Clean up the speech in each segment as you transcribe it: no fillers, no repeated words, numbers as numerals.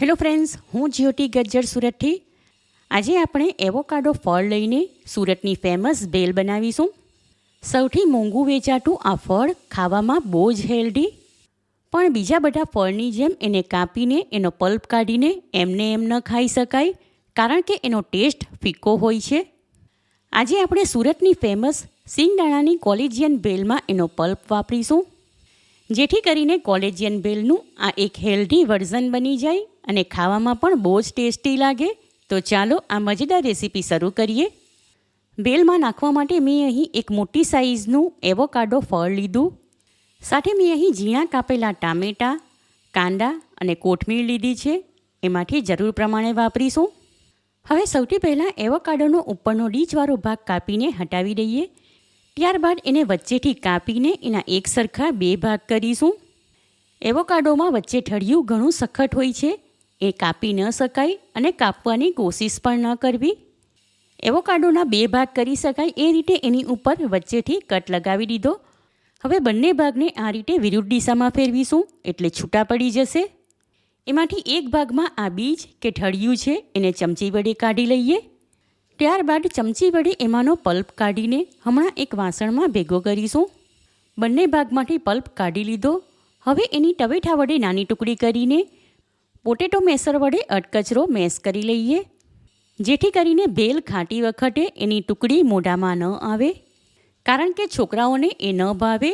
Hello friends, હું જ્યોતિ ગજ્જર સુરતથી. આજે આપણે એવોકાડો ફળ લઈને સુરતની ફેમસ ભેલ બનાવીશું. સૌથી મોંઘું વેચાતું આ ફળ ખાવામાં બહુ જ હેલ્ધી, પણ બીજા બધા ફળની જેમ એને કાપીને એનો પલ્પ કાઢીને એમને એમ ન ખાઈ શકાય, કારણ કે એનો ટેસ્ટ ફીકો હોય છે. આજે આપણે સુરતની ફેમસ સિંગદાણાની કોલેજિયન ભેલમાં એનો પલ્પ વાપરીશું, જેથી કરીને કોલેજિયન ભેલનું આ એક હેલ્ધી વર્ઝન બની જાય અને ખાવામાં પણ બહુ જ ટેસ્ટી લાગે. તો ચાલો આ મજેદાર રેસીપી શરૂ કરીએ. ભેલમાં નાખવા માટે મેં અહીં એક મોટી સાઇઝનું એવોકાડો ફળ લીધું. સાથે મેં અહીં ઝીણા કાપેલા ટામેટાં, કાંદા અને કોથમીર લીધી છે. એમાંથી જરૂર પ્રમાણે વાપરીશું. હવે સૌથી પહેલાં એવોકાડોનો ઉપરનો રીચવાળો ભાગ કાપીને હટાવી દઈએ. ત્યારબાદ એને વચ્ચેથી કાપીને એના એક સરખા 2 ભાગ કરીશું. એવોકાડોમાં વચ્ચે ઠળિયું ઘણું સખત હોય છે, એ કાપી ન શકાય અને કાપવાની કોશિશ પણ ન કરવી. એવોકાડોના 2 ભાગ કરી શકાય એ રીતે એની ઉપર વચ્ચેથી કટ લગાવી દીધો. હવે બંને ભાગને આ રીતે વિરુદ્ધ દિશામાં ફેરવીશું એટલે છૂટા પડી જશે. એમાંથી એક ભાગમાં આ બીજ કે ઠળિયું છે એને ચમચી વડે કાઢી લઈએ. ત્યારબાદ ચમચી વડે એમાંનો પલ્પ કાઢીને હમણાં એક વાસણમાં ભેગો કરીશું. બંને ભાગમાંથી પલ્પ કાઢી લીધો. હવે એની ટવેઠા વડે નાની ટુકડી કરીને પોટેટો મેસર વડે અધકચરો મેશ કરી લઈએ, જેથી કરીને ભેલ ખાતી વખતે એની ટુકડી મોઢામાં ન આવે, કારણ કે છોકરાઓને એ ન ભાવે.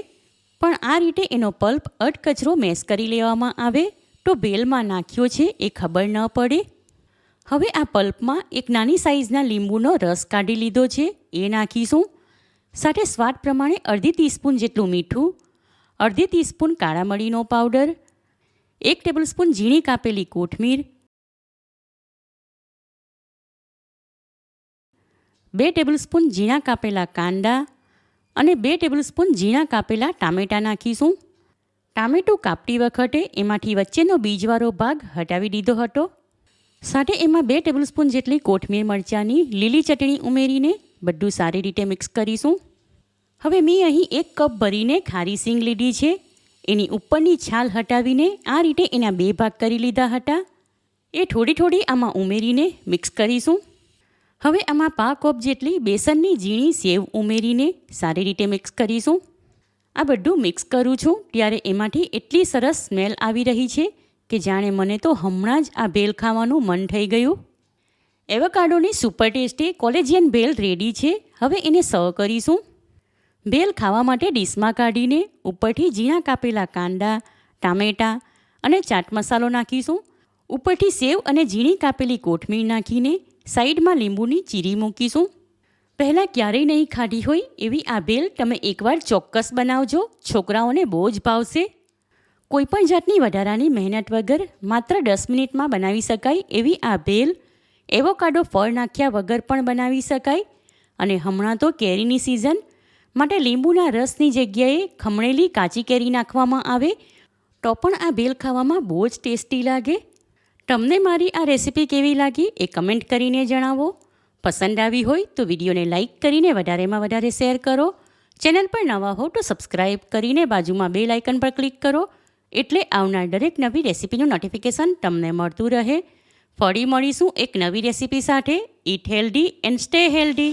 પણ આ રીતે એનો પલ્પ અધકચરો મેશ કરી લેવામાં આવે તો ભેલમાં નાખ્યો છે એ ખબર ન પડે. હવે આ પલ્પમાં એક નાની સાઇઝના લીંબુનો રસ કાઢી લીધો છે, એ નાખીશું. સાથે સ્વાદ પ્રમાણે અડધી ટીસ્પૂન જેટલું મીઠું, અડધી ટીસ્પૂન કાળા મરીનો પાવડર, 1 ટેબલસ્પૂન ઝીણી કાપેલી કોથમીર, 2 ટેબલસ્પૂન ઝીણા કાપેલા કાંદા અને 2 ટેબલસ્પૂન ઝીણા કાપેલા ટામેટાં નાખીશું. ટામેટું કાપતી વખતે એમાંથી વચ્ચેનો બીજવાળો ભાગ હટાવી દીધો હતો. સાથે એમાં 2 ટેબલસ્પૂન જેટલી કોથમીર મરચાંની લીલી ચટણી ઉમેરીને બધું સારી રીતે મિક્સ કરીશું. હવે મેં અહીં 1 કપ ભરીને ખારી સિંગ લીધી છે. એની ઉપરની છાલ હટાવીને આ રીતે એના 2 ભાગ કરી લીધા હતા. એ થોડી થોડી આમાં ઉમેરીને મિક્સ કરીશું. હવે આમાં 5 કપ જેટલી બેસનની ઝીણી સેવ ઉમેરીને સારી રીતે મિક્સ કરીશું. આ બધું મિક્સ કરું છું ત્યારે એમાંથી એટલી સરસ સ્મેલ આવી રહી છે કે જાણે મને તો હમણાં જ આ ભેલ ખાવાનું મન થઈ ગયું. એવોકાડોની super tasty collegian bhel ready છે. હવે એને સર્વ કરીશું. ભેલ ખાવા માટે ડીશમાં કાઢીને ઉપરથી ઝીણા કાપેલા કાંદા, ટામેટાં અને ચાટ મસાલો નાખીશું. ઉપરથી સેવ અને ઝીણી કાપેલી કોથમીર નાખીને સાઈડમાં લીંબુની ચીરી મૂકીશું. પહેલાં ક્યારેય નહીં ખાધી હોય એવી આ ભેલ તમે એકવાર ચોક્કસ બનાવજો, છોકરાઓને બહુ જ ભાવશે. કોઈપણ જાતની વધારાની મહેનત વગર માત્ર 10 મિનિટમાં બનાવી શકાય એવી આ ભેલ એવોકાડો ફળ નાખ્યા વગર પણ બનાવી શકાય. અને હમણાં તો કેરીની સિઝન, માટે લીંબુના રસની જગ્યાએ ખમણેલી કાચી કેરી નાખવામાં આવે તો પણ આ ભેલ ખાવામાં બહુ જ ટેસ્ટી લાગે. તમને મારી આ રેસીપી કેવી લાગી એ કમેન્ટ કરીને જણાવો. પસંદ આવી હોય તો વિડીયોને લાઇક કરીને વધારેમાં વધારે શેર કરો. ચેનલ પર નવા હો તો સબસ્ક્રાઈબ કરીને બાજુમાં બેલ આઇકન પર ક્લિક કરો, એટલે આવનાર દરેક નવી રેસીપીનું નોટિફિકેશન તમને મળતું રહે. ફરી મળીશું એક નવી રેસીપી સાથે. Eat healthy and stay healthy.